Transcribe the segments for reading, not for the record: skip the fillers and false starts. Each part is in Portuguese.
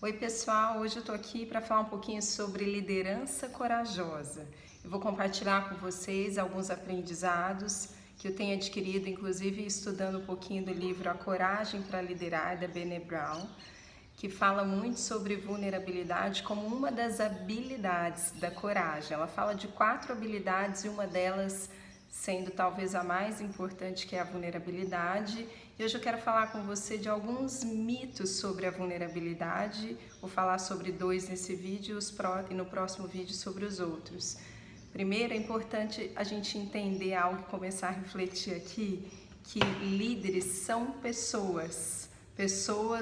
Oi pessoal, hoje eu estou aqui para falar um pouquinho sobre liderança corajosa. Eu vou compartilhar com vocês alguns aprendizados que eu tenho adquirido, inclusive estudando um pouquinho do livro A Coragem para Liderar, da Brené Brown, que fala muito sobre vulnerabilidade como uma das habilidades da coragem. Ela fala de 4 habilidades e uma delas sendo talvez a mais importante, que é a vulnerabilidade. E hoje eu quero falar com você de alguns mitos sobre a vulnerabilidade. Vou falar sobre 2 nesse vídeo e no próximo vídeo sobre os outros. Primeiro, é importante a gente entender algo e começar a refletir aqui, que líderes são pessoas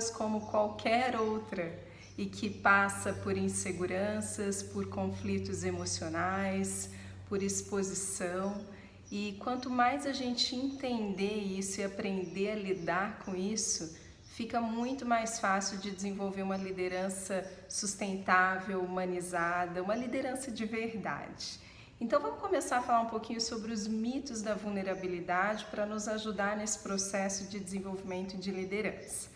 como qualquer outra, e que passa por inseguranças, por conflitos emocionais, por exposição. E quanto mais a gente entender isso e aprender a lidar com isso, fica muito mais fácil de desenvolver uma liderança sustentável, humanizada, uma liderança de verdade. Então vamos começar a falar um pouquinho sobre os mitos da vulnerabilidade para nos ajudar nesse processo de desenvolvimento de liderança.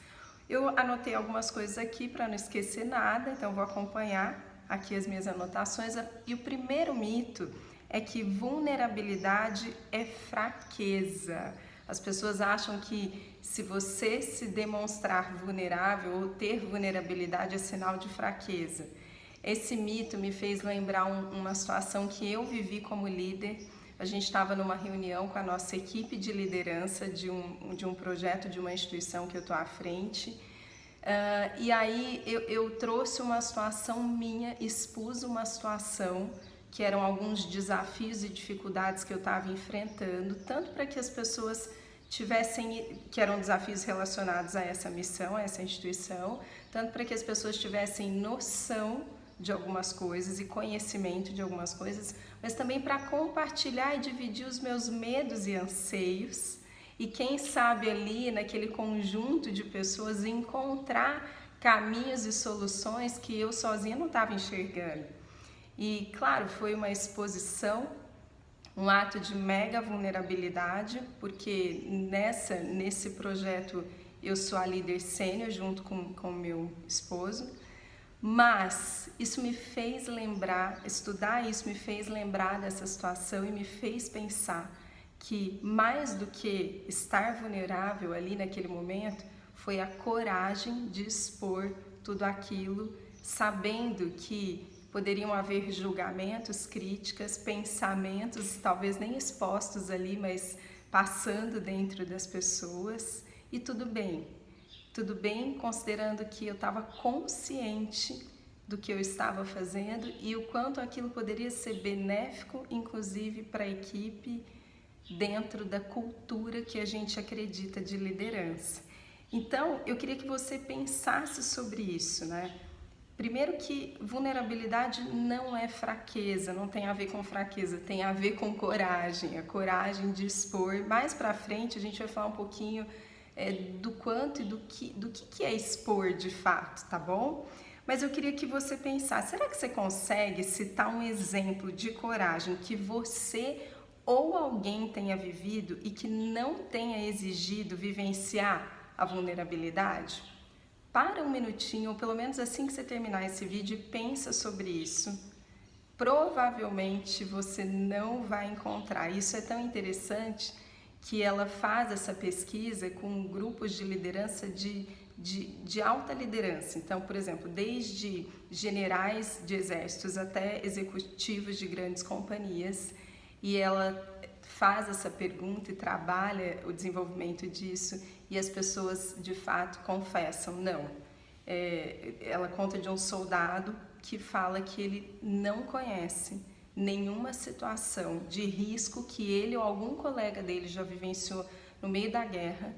Eu anotei algumas coisas aqui para não esquecer nada, então vou acompanhar aqui as minhas anotações. E o primeiro mito é que vulnerabilidade é fraqueza. As pessoas acham que se você se demonstrar vulnerável ou ter vulnerabilidade é sinal de fraqueza. Esse mito me fez lembrar uma situação que eu vivi como líder. A gente estava numa reunião com a nossa equipe de liderança de um projeto de uma instituição que eu estou à frente. E aí eu trouxe uma situação minha, expus uma situação que eram alguns desafios e dificuldades que eu estava enfrentando, tanto para que as pessoas tivessem, que eram desafios relacionados a essa missão, a essa instituição, tanto para que as pessoas tivessem noção de algumas coisas e conhecimento de algumas coisas, mas também para compartilhar e dividir os meus medos e anseios, e quem sabe ali naquele conjunto de pessoas encontrar caminhos e soluções que eu sozinha não estava enxergando. E claro, foi uma exposição, um ato de mega vulnerabilidade, porque nesse projeto eu sou a líder sênior junto com meu esposo, mas isso me fez lembrar, estudar isso me fez lembrar dessa situação e me fez pensar que mais do que estar vulnerável ali naquele momento, foi a coragem de expor tudo aquilo, sabendo que poderiam haver julgamentos, críticas, pensamentos, talvez nem expostos ali, mas passando dentro das pessoas, e tudo bem. Tudo bem, considerando que eu estava consciente do que eu estava fazendo e o quanto aquilo poderia ser benéfico, inclusive para a equipe, dentro da cultura que a gente acredita de liderança. Então, eu queria que você pensasse sobre isso, né? Primeiro que vulnerabilidade não é fraqueza, não tem a ver com fraqueza, tem a ver com coragem, a coragem de expor. Mais pra frente a gente vai falar um pouquinho do quanto e do que é expor de fato, tá bom? Mas eu queria que você pensasse, será que você consegue citar um exemplo de coragem que você ou alguém tenha vivido e que não tenha exigido vivenciar a vulnerabilidade? Para um minutinho, ou pelo menos assim que você terminar esse vídeo, pensa sobre isso. Provavelmente você não vai encontrar. Isso é tão interessante que ela faz essa pesquisa com grupos de liderança de alta liderança. Então, por exemplo, desde generais de exércitos até executivos de grandes companhias, e ela faz essa pergunta e trabalha o desenvolvimento disso, e as pessoas de fato confessam, não. Ela conta de um soldado que fala que ele não conhece nenhuma situação de risco que ele ou algum colega dele já vivenciou no meio da guerra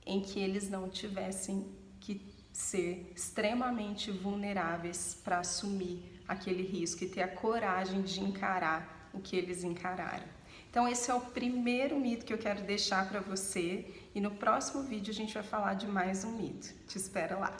em que eles não tivessem que ser extremamente vulneráveis para assumir aquele risco e ter a coragem de encarar o que eles encararam. Então esse é o primeiro mito que eu quero deixar para você, e no próximo vídeo a gente vai falar de mais um mito. Te espero lá!